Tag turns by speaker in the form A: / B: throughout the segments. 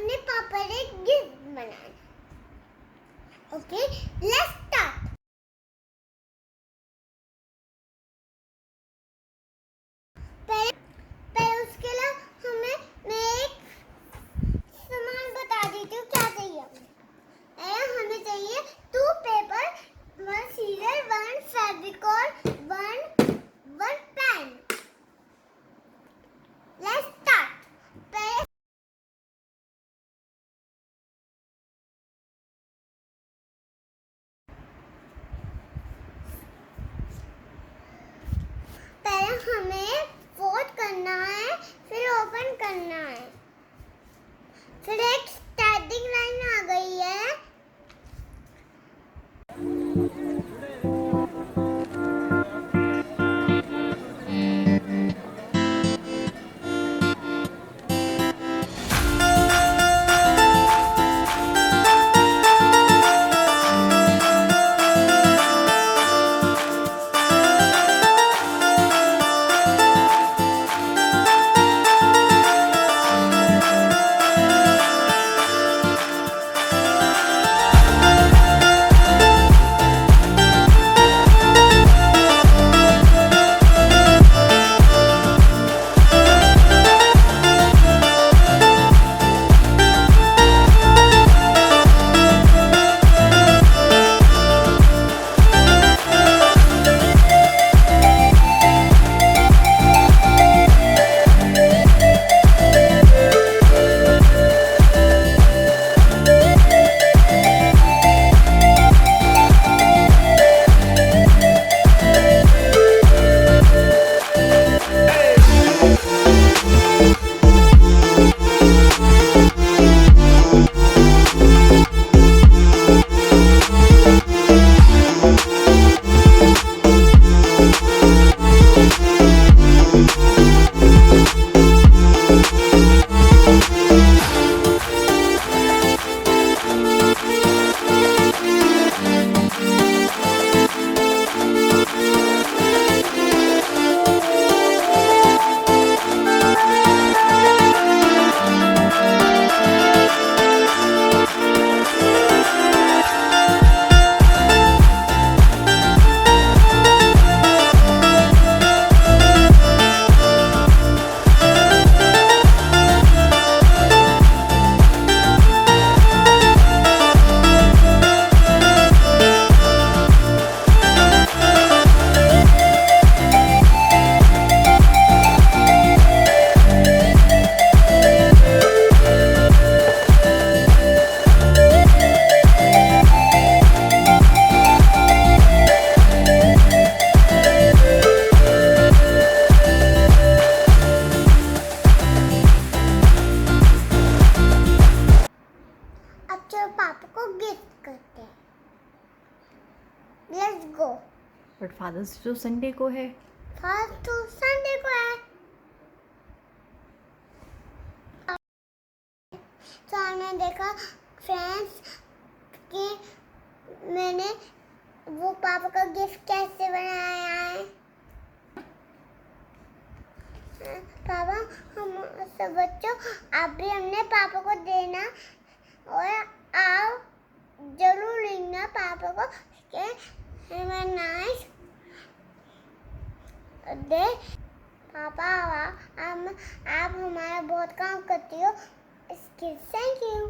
A: अपने पापा ने gift banana. Okay, let's start. पहले उसके लिए मैं एक सामान बता देती हूँ क्या चाहिए हमें चाहिए 2 paper, 1 scissor, 1 Fevicol, 1 pen. Let's start. पहले हमें फोल्ड करना है, फिर ओपन करना है, फिर एक स्टैटिक लाइन आ गई है। पापा को गिफ्ट करते हैं। Let's go.
B: But father's day तो संडे को है।
A: फादर्स तो संडे को है। तो हमने देखा फ्रेंड्स कि मैंने वो पापा का गिफ्ट कैसे बनाया है। पापा, हम सब बच्चों आप भी हमने पापा को देना और आप जरूर लिखना पापा को कि नाइस डे पापा। आप हमारा बहुत काम करती हो, इसके थैंक यू।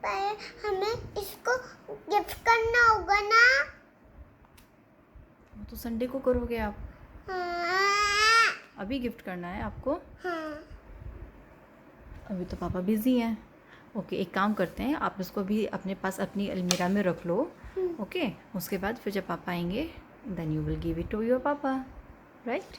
A: पर हमें इसको गिफ्ट करना होगा ना।
B: वो तो संडे को करोगे आप।
A: हाँ।
B: अभी गिफ्ट करना है आपको।
A: हाँ।
B: अभी तो पापा बिजी हैं। ओके, एक काम करते हैं, आप इसको अभी अपने पास अपनी अलमीरा में रख लो। ओके, उसके बाद फिर जब पापा आएंगे then you will give it to your पापा, राइट?